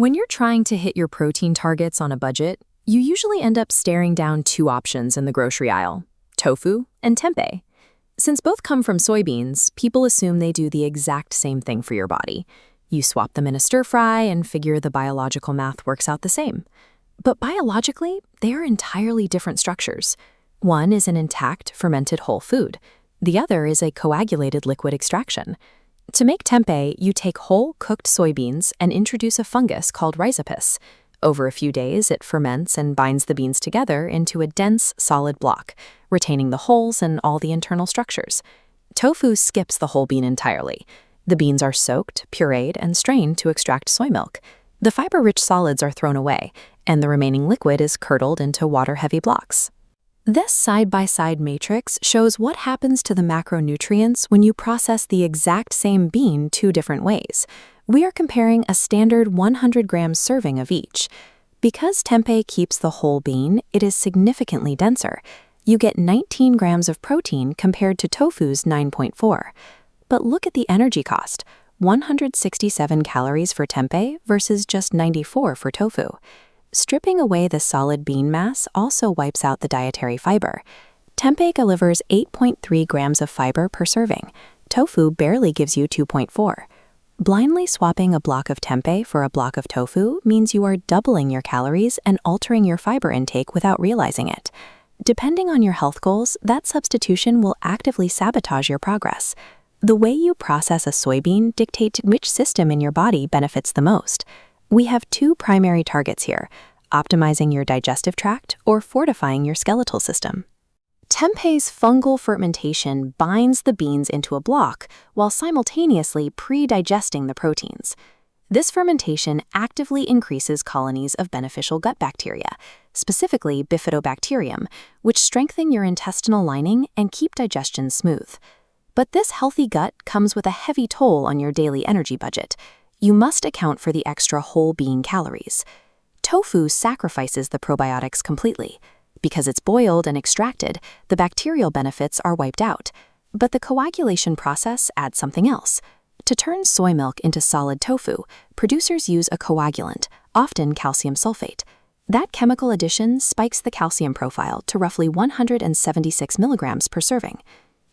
When you're trying to hit your protein targets on a budget, you usually end up staring down two options in the grocery aisle: tofu and tempeh. Since both come from soybeans, people assume they do the exact same thing for your body. You swap them in a stir-fry and figure the biological math works out the same. But biologically, they are entirely different structures. One is an intact, fermented whole food. The other is a coagulated liquid extraction. To make tempeh, you take whole cooked soybeans and introduce a fungus called rhizopus. Over a few days, it ferments and binds the beans together into a dense, solid block, retaining the hulls and all the internal structures. Tofu skips the whole bean entirely. The beans are soaked, pureed, and strained to extract soy milk. The fiber-rich solids are thrown away, and the remaining liquid is curdled into water-heavy blocks. This side-by-side matrix shows what happens to the macronutrients when you process the exact same bean two different ways. We are comparing a standard 100-gram serving of each. Because tempeh keeps the whole bean, it is significantly denser. You get 19 grams of protein compared to tofu's 9.4. But look at the energy cost: 167 calories for tempeh versus just 94 for tofu. Stripping away the solid bean mass also wipes out the dietary fiber. Tempeh delivers 8.3 grams of fiber per serving. Tofu barely gives you 2.4. Blindly swapping a block of tempeh for a block of tofu means you are doubling your calories and altering your fiber intake without realizing it. Depending on your health goals, that substitution will actively sabotage your progress. The way you process a soybean dictates which system in your body benefits the most. We have two primary targets here: optimizing your digestive tract or fortifying your skeletal system. Tempeh's fungal fermentation binds the beans into a block while simultaneously pre-digesting the proteins. This fermentation actively increases colonies of beneficial gut bacteria, specifically bifidobacterium, which strengthen your intestinal lining and keep digestion smooth. But this healthy gut comes with a heavy toll on your daily energy budget. You must account for the extra whole bean calories. Tofu sacrifices the probiotics completely. Because it's boiled and extracted, the bacterial benefits are wiped out. But the coagulation process adds something else. To turn soy milk into solid tofu, producers use a coagulant, often calcium sulfate. That chemical addition spikes the calcium profile to roughly 176 milligrams per serving.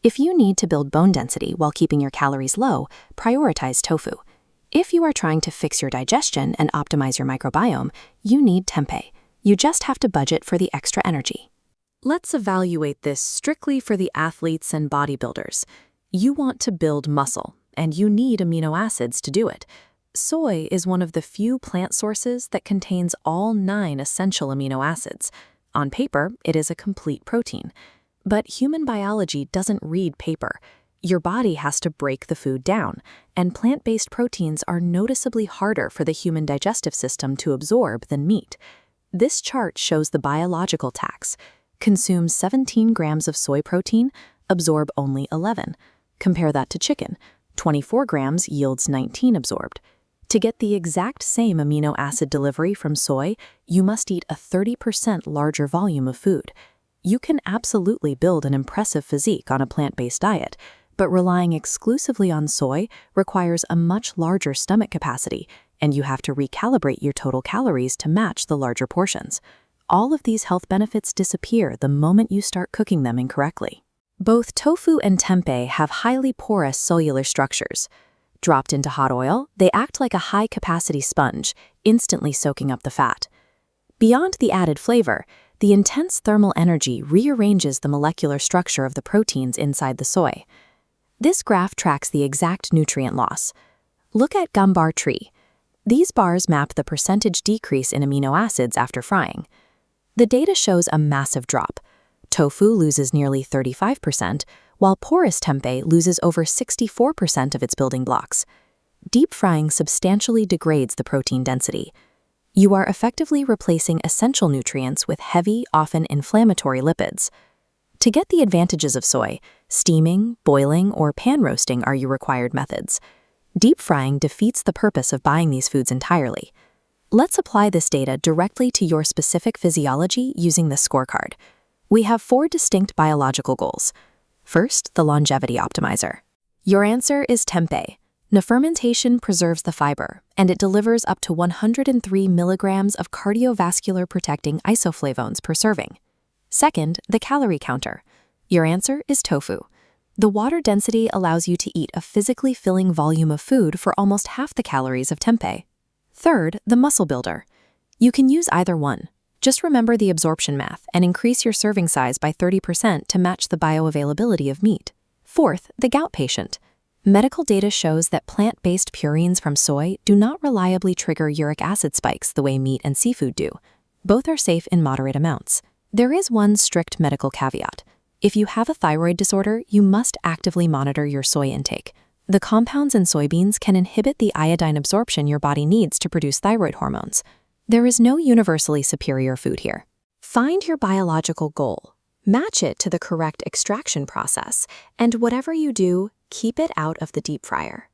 If you need to build bone density while keeping your calories low, prioritize tofu. If you are trying to fix your digestion and optimize your microbiome, you need tempeh. You just have to budget for the extra energy. Let's evaluate this strictly for the athletes and bodybuilders. You want to build muscle, and you need amino acids to do it. Soy is one of the few plant sources that contains all 9 essential amino acids. On paper, it is a complete protein. But human biology doesn't read paper. Your body has to break the food down, and plant-based proteins are noticeably harder for the human digestive system to absorb than meat. This chart shows the biological tax. Consume 17 grams of soy protein, absorb only 11. Compare that to chicken. 24 grams yields 19 absorbed. To get the exact same amino acid delivery from soy, you must eat a 30% larger volume of food. You can absolutely build an impressive physique on a plant-based diet, but relying exclusively on soy requires a much larger stomach capacity, and you have to recalibrate your total calories to match the larger portions. All of these health benefits disappear the moment you start cooking them incorrectly. Both tofu and tempeh have highly porous cellular structures. Dropped into hot oil, they act like a high-capacity sponge, instantly soaking up the fat. Beyond the added flavor, the intense thermal energy rearranges the molecular structure of the proteins inside the soy. This graph tracks the exact nutrient loss. Look at gumbar tree. These bars map the percentage decrease in amino acids after frying. The data shows a massive drop. Tofu loses nearly 35%, while porous tempeh loses over 64% of its building blocks. Deep frying substantially degrades the protein density. You are effectively replacing essential nutrients with heavy, often inflammatory lipids. To get the advantages of soy, steaming, boiling, or pan roasting are your required methods. Deep frying defeats the purpose of buying these foods entirely. Let's apply this data directly to your specific physiology using this scorecard. We have 4 distinct biological goals. First, the longevity optimizer. Your answer is tempeh. Fermentation preserves the fiber, and it delivers up to 103 milligrams of cardiovascular protecting isoflavones per serving. Second, the calorie counter. Your answer is tofu. The water density allows you to eat a physically filling volume of food for almost half the calories of tempeh. Third, the muscle builder. You can use either one. Just remember the absorption math and increase your serving size by 30% to match the bioavailability of meat. Fourth, the gout patient. Medical data shows that plant-based purines from soy do not reliably trigger uric acid spikes the way meat and seafood do. Both are safe in moderate amounts. There is one strict medical caveat. If you have a thyroid disorder, you must actively monitor your soy intake. The compounds in soybeans can inhibit the iodine absorption your body needs to produce thyroid hormones. There is no universally superior food here. Find your biological goal, match it to the correct extraction process, and whatever you do, keep it out of the deep fryer.